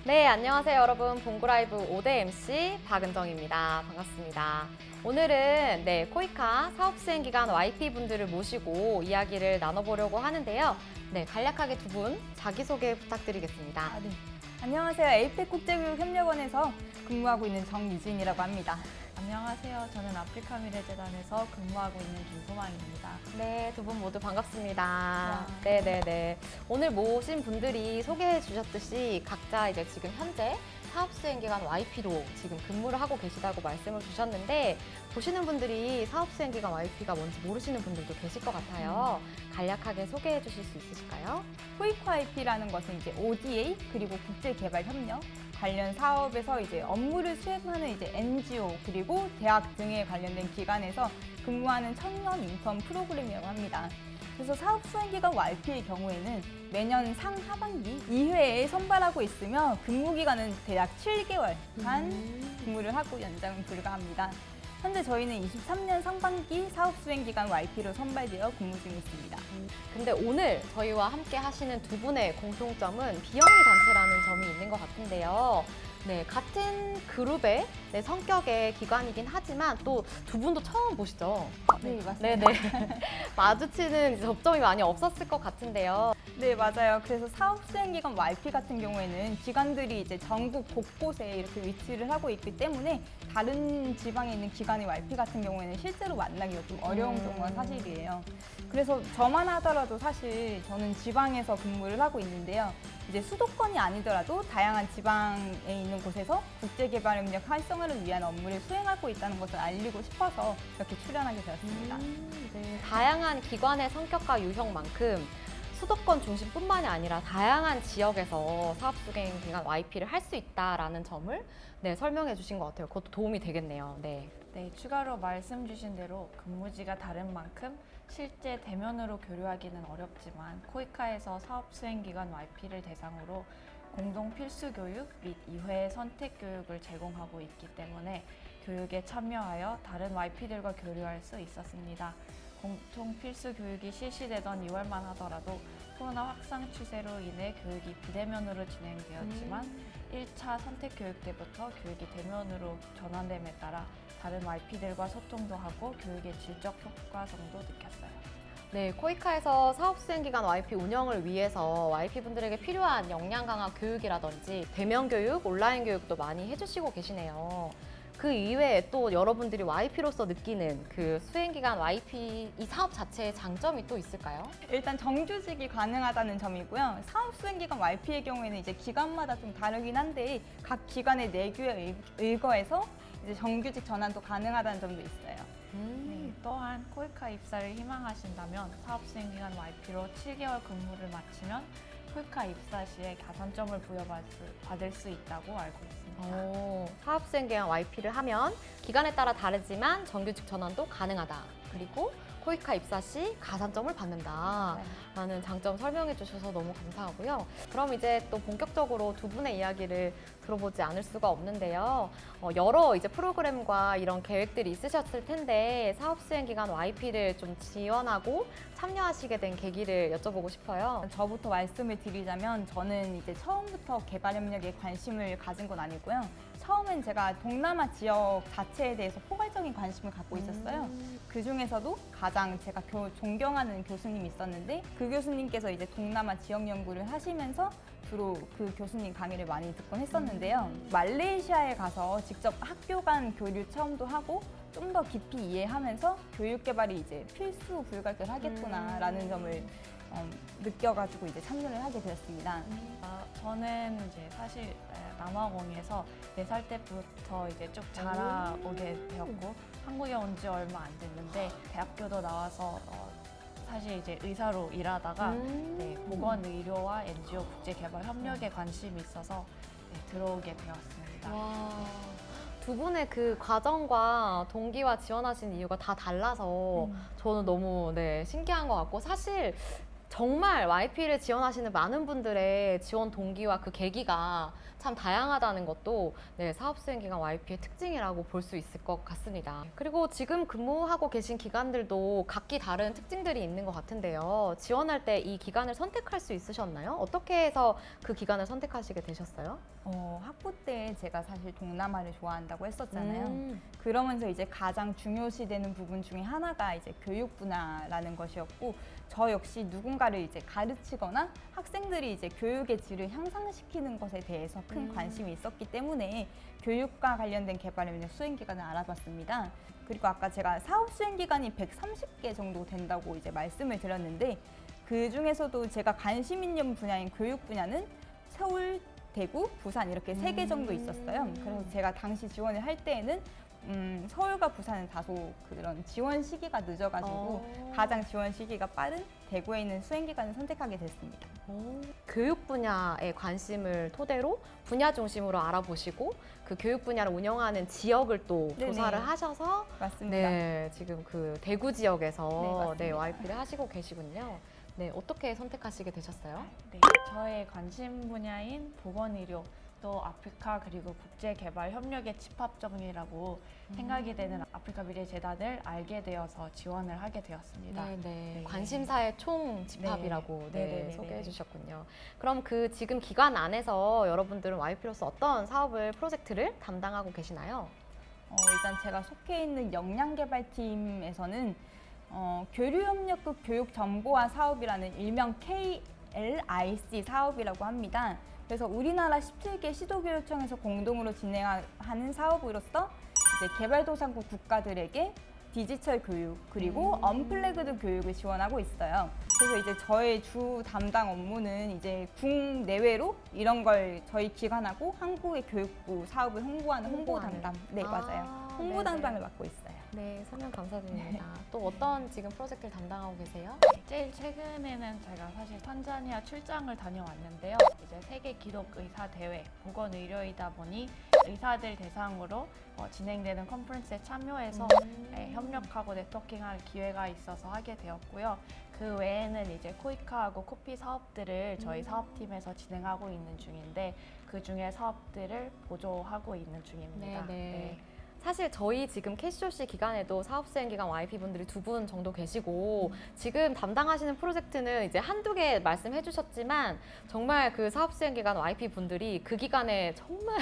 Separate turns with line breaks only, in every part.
네, 안녕하세요 여러분. 봉구라이브 5대 MC 박은정입니다. 반갑습니다. 오늘은 코이카 사업수행기관 YP분들을 모시고 이야기를 나눠보려고 하는데요. 네, 간략하게 두 분 자기소개 부탁드리겠습니다.
네. 안녕하세요. 에이펙 국제교육협력원에서 근무하고 있는 정유진이라고 합니다.
안녕하세요. 저는 아프리카 미래재단에서 근무하고 있는 김소망입니다.
네, 두 분 모두 반갑습니다.
와.
네네네. 오늘 모신 분들이 소개해 주셨듯이 각자 이제 지금 현재 사업수행기관 YP로 지금 근무를 하고 계시다고 말씀을 주셨는데 보시는 분들이 사업수행기관 YP가 뭔지 모르시는 분들도 계실 것 같아요. 간략하게 소개해 주실 수 있으실까요?
코이카 IP라는 것은 이제 ODA 그리고 국제개발협력 관련 사업에서 이제 업무를 수행하는 이제 NGO 그리고 대학 등에 관련된 기관에서 근무하는 청년 인턴 프로그램이라고 합니다. 그래서 사업수행기관 YP의 경우에는 매년 상하반기 2회에 선발하고 있으며 근무기간은 대략 7개월간 근무를 하고 연장은 불가합니다. 현재 저희는 23년 상반기 사업수행기관 YP로 선발되어 근무 중에 있습니다.
근데 오늘 저희와 함께 하시는 두 분의 공통점은 비영리 단체라는 점이 있는 것 같은데요. 네, 같은 그룹의 성격의 기관이긴 하지만 또 두 분도 처음 보시죠?
네, 맞습니다.
네네. 마주치는 접점이 많이 없었을 것 같은데요.
네, 맞아요. 그래서 사업수행기관 YP 같은 경우에는 기관들이 이제 전국 곳곳에 이렇게 위치를 하고 있기 때문에 다른 지방에 있는 기관의 YP 같은 경우에는 실제로 만나기가 좀 어려운 경우가 사실이에요. 그래서 저만 하더라도 사실 저는 지방에서 근무를 하고 있는데요. 이제 수도권이 아니더라도 다양한 지방에 있는 곳에서 국제개발협력 활성화를 위한 업무를 수행하고 있다는 것을 알리고 싶어서 이렇게 출연하게 되었습니다.
네, 다양한 기관의 성격과 유형만큼 수도권 중심뿐만이 아니라 다양한 지역에서 사업수행기관 YP를 할 수 있다라는 점을 설명해 주신 것 같아요. 그것도 도움이 되겠네요. 네.
네, 추가로 말씀 주신 대로 근무지가 다른 만큼 실제 대면으로 교류하기는 어렵지만 코이카에서 사업수행기관 YP를 대상으로 공동 필수 교육 및 2회 선택 교육을 제공하고 있기 때문에 교육에 참여하여 다른 YP들과 교류할 수 있었습니다. 공통 필수 교육이 실시되던 2월만 하더라도 코로나 확산 추세로 인해 교육이 비대면으로 진행되었지만 1차 선택 교육 때부터 교육이 대면으로 전환됨에 따라 다른 YP들과 소통도 하고 교육의 질적 효과성도 느꼈어요.
네, 코이카에서 사업수행기관 YP 운영을 위해서 YP분들에게 필요한 역량 강화 교육이라든지 대면 교육, 온라인 교육도 많이 해주시고 계시네요. 그 이외에 또 여러분들이 YP로서 느끼는 그 수행기관 YP 이 사업 자체의 장점이 또 있을까요?
일단 정규직이 가능하다는 점이고요. 사업수행기관 YP의 경우에는 이제 기관마다 좀 다르긴 한데 각 기관의 내규에 의거해서 이제 정규직 전환도 가능하다는 점도 있어요.
네, 또한 코이카 입사를 희망하신다면 사업수행기관 YP로 7개월 근무를 마치면 코이카 입사 시에 가산점을 부여받을 수 있다고 알고 있습니다.
사업수행기관 YP를 하면 기간에 따라 다르지만 정규직 전환도 가능하다. 그리고 코이카 입사 시 가산점을 받는다라는 장점 설명해 주셔서 너무 감사하고요. 그럼 이제 또 본격적으로 두 분의 이야기를 들어보지 않을 수가 없는데요. 여러 이제 프로그램과 이런 계획들이 있으셨을 텐데 사업수행기관 YP를 좀 지원하고 참여하시게 된 계기를 여쭤보고 싶어요.
저부터 말씀을 드리자면 저는 이제 처음부터 개발협력에 관심을 가진 건 아니고요. 처음엔 제가 동남아 지역 자체에 대해서 포괄적인 관심을 갖고 있었어요. 그 중에서도 가장 제가 존경하는 교수님이 있었는데 그 교수님께서 이제 동남아 지역 연구를 하시면서 주로 그 교수님 강의를 많이 듣곤 했었는데요. 말레이시아에 가서 직접 학교 간 교류 체험도 하고 좀 더 깊이 이해하면서 교육 개발이 이제 필수 불가결하겠구나라는 점을 느껴가지고 이제 참여를 하게 되었습니다.
저는 이제 사실 남아공에서 4살 때부터 이제 쭉 자라오게 되었고 한국에 온 지 얼마 안 됐는데 대학교도 나와서 사실 이제 의사로 일하다가 보건의료와 NGO 국제개발 협력에 관심이 있어서 들어오게 되었습니다.
와, 두 분의 그 과정과 동기와 지원하신 이유가 다 달라서 저는 너무 신기한 것 같고 사실 정말 YP를 지원하시는 많은 분들의 지원 동기와 그 계기가 참 다양하다는 것도 네, 사업수행기관 YP의 특징이라고 볼 수 있을 것 같습니다. 그리고 지금 근무하고 계신 기관들도 각기 다른 특징들이 있는 것 같은데요. 지원할 때 이 기관을 선택할 수 있으셨나요? 어떻게 해서 그 기관을 선택하시게 되셨어요?
학부 때 제가 사실 동남아를 좋아한다고 했었잖아요. 그러면서 이제 가장 중요시되는 부분 중에 하나가 이제 교육 분야라는 것이었고, 저 역시 누군가를 이제 가르치거나 학생들이 이제 교육의 질을 향상시키는 것에 대해서 큰 관심이 있었기 때문에 교육과 관련된 개발협력 수행기관을 알아봤습니다. 그리고 아까 제가 사업 수행기관이 130개 정도 된다고 이제 말씀을 드렸는데, 그 중에서도 제가 관심 있는 분야인 교육 분야는 서울, 대구, 부산 이렇게 3개 정도 있었어요. 그래서 제가 당시 지원을 할 때에는 서울과 부산은 다소 그런 지원 시기가 늦어가지고 가장 지원 시기가 빠른 대구에 있는 수행기관을 선택하게 됐습니다.
교육 분야에 관심을 토대로 분야 중심으로 알아보시고 그 교육 분야를 운영하는 지역을 또
네네.
조사를 하셔서
맞습니다.
네, 지금 그 대구
네,
지역에서
맞습니다.
네, YP를 하시고 계시군요. 네, 어떻게 선택하시게 되셨어요?
네, 저의 관심 분야인 보건의료, 또 아프리카 그리고 국제개발 협력의 집합점이라고 생각이 되는 아프리카 미래재단을 알게 되어서 지원을 하게 되었습니다.
네, 네.
네.
관심사의 총 집합이라고
네.
네,
네, 네, 네,
소개해
네.
주셨군요. 그럼 그 지금 기관 안에서 여러분들은 YP로서 어떤 사업을 프로젝트를 담당하고 계시나요?
일단 제가 속해 있는 역량개발팀에서는 교류협력국 교육정보화 사업이라는 일명 KLIC 사업이라고 합니다. 그래서 우리나라 17개 시도교육청에서 공동으로 진행하는 사업으로서 이제 개발도상국 국가들에게 디지털 교육 그리고 언플래그드 교육을 지원하고 있어요. 그래서 이제 저의 주 담당 업무는 이제 국내외로 이런 걸 저희 기관하고 한국의 교육부 사업을 홍보하는 홍보
홍보하는.
담당. 네, 맞아요. 홍보
네네.
담당을 맡고 있어요.
네, 설명 감사드립니다. 또 어떤 지금 프로젝트를 담당하고 계세요?
제일 최근에는 제가 사실 탄자니아 출장을 다녀왔는데요. 이제 세계 기록 의사 대회 보건의료이다 보니 의사들 대상으로 진행되는 컨퍼런스에 참여해서 협력하고 네트워킹할 기회가 있어서 하게 되었고요. 그 외에는 이제 코이카하고 코피 사업들을 저희 사업팀에서 진행하고 있는 중인데 그 중에 사업들을 보조하고 있는 중입니다.
네. 사실 저희 지금 캐시오씨 기간에도 사업수행기관 YP분들이 2분 정도 계시고 지금 담당하시는 프로젝트는 이제 한두 개 말씀해 주셨지만 정말 그 사업수행기관 YP분들이 그 기간에 정말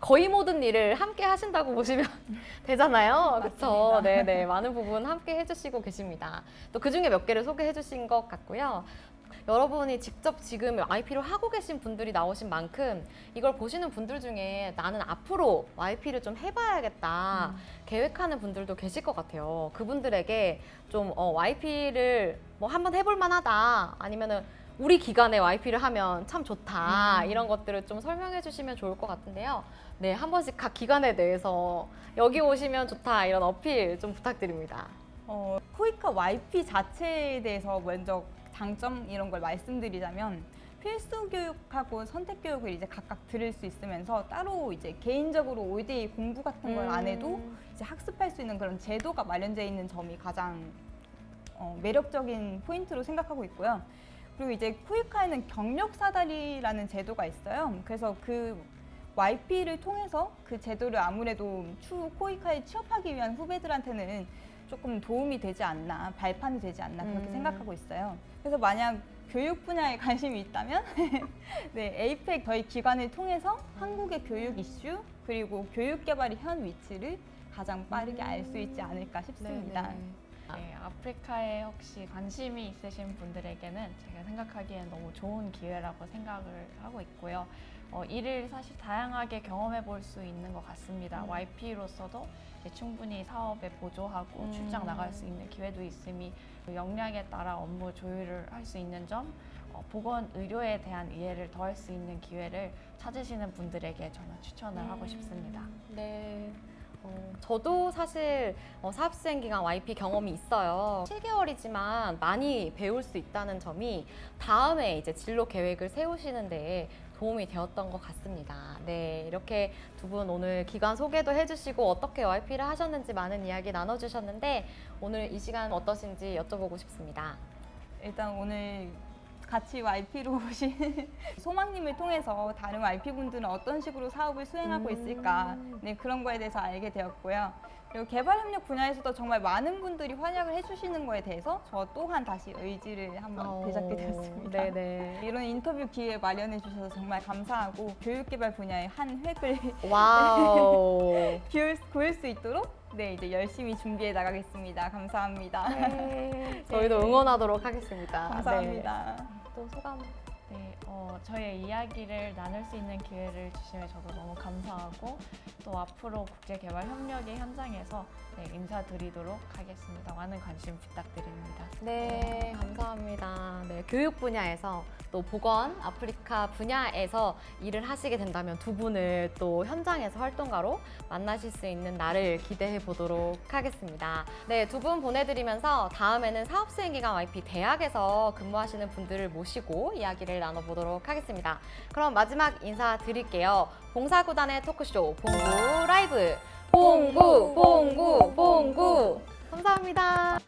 거의 모든 일을 함께 하신다고 보시면 되잖아요. 그렇죠? 네네. 많은 부분 함께 해주시고 계십니다. 또 그중에 몇 개를 소개해 주신 것 같고요. 여러분이 직접 지금 YP를 하고 계신 분들이 나오신 만큼 이걸 보시는 분들 중에 나는 앞으로 YP를 좀 해봐야겠다 계획하는 분들도 계실 것 같아요. 그분들에게 좀 YP를 뭐 한번 해볼 만하다 아니면은 우리 기관에 YP를 하면 참 좋다 이런 것들을 좀 설명해 주시면 좋을 것 같은데요. 네, 한 번씩 각 기관에 대해서 여기 오시면 좋다 이런 어필 좀 부탁드립니다.
코이카 YP 자체에 대해서 먼저 장점 이런 걸 말씀드리자면 필수 교육하고 선택 교육을 이제 각각 들을 수 있으면서 따로 이제 개인적으로 5대2 공부 같은 걸 안 해도 이제 학습할 수 있는 그런 제도가 마련되어 있는 점이 가장 매력적인 포인트로 생각하고 있고요. 그리고 이제 코이카에는 경력 사다리라는 제도가 있어요. 그래서 그 YP를 통해서 그 제도를 아무래도 추후 코이카에 취업하기 위한 후배들한테는 조금 도움이 되지 않나, 발판이 되지 않나 그렇게 생각하고 있어요. 그래서 만약 교육 분야에 관심이 있다면 네, 에이펙 저희 기관을 통해서 한국의 교육 이슈 그리고 교육 개발의 현 위치를 가장 빠르게 알 수 있지 않을까 싶습니다.
네네.
네, 아프리카에 혹시 관심이 있으신 분들에게는 제가 생각하기에는 너무 좋은 기회라고 생각을 하고 있고요. 이를 사실 다양하게 경험해 볼 수 있는 것 같습니다. YP로서도 충분히 사업에 보조하고 출장 나갈 수 있는 기회도 있으니 그 역량에 따라 업무 조율을 할 수 있는 점, 보건 의료에 대한 이해를 더할 수 있는 기회를 찾으시는 분들에게 저는 추천을 하고 싶습니다.
네. 저도 사실 사업수행기관 YP 경험이 있어요. 7개월이지만 많이 배울 수 있다는 점이 다음에 이제 진로 계획을 세우시는데 도움이 되었던 것 같습니다. 네, 이렇게 두 분 오늘 기관 소개도 해주시고 어떻게 YP를 하셨는지 많은 이야기 나눠주셨는데 오늘 이 시간 어떠신지 여쭤보고 싶습니다.
일단 오늘 같이 YP로 오신 소망님을 통해서 다른 YP분들은 어떤 식으로 사업을 수행하고 있을까 네, 그런 거에 대해서 알게 되었고요. 그리고 개발협력 분야에서도 정말 많은 분들이 활약을 해주시는 거에 대해서 저 또한 다시 의지를 한번 되잡게 되었습니다.
네네.
이런 인터뷰 기회 마련해 주셔서 정말 감사하고 교육개발 분야의 한 획을
와우.
보일 수 있도록 네, 이제 열심히 준비해 나가겠습니다. 감사합니다.
저희도 응원하도록 하겠습니다.
감사합니다.
네. 또 소감.
네, 저희의 이야기를 나눌 수 있는 기회를 주시면 저도 너무 감사하고 또 앞으로 국제개발협력의 현장에서 네, 인사드리도록 하겠습니다. 많은 관심 부탁드립니다.
네, 감사합니다. 네, 교육 분야에서 또 보건, 아프리카 분야에서 일을 하시게 된다면 두 분을 또 현장에서 활동가로 만나실 수 있는 날을 기대해 보도록 하겠습니다. 네, 두 분 보내드리면서 다음에는 사업수행기관 YP 대학에서 근무하시는 분들을 모시고 이야기를 나눠보도록 하겠습니다. 그럼 마지막 인사드릴게요. 봉사구단의 토크쇼 봉구 라이브 봉구 감사합니다.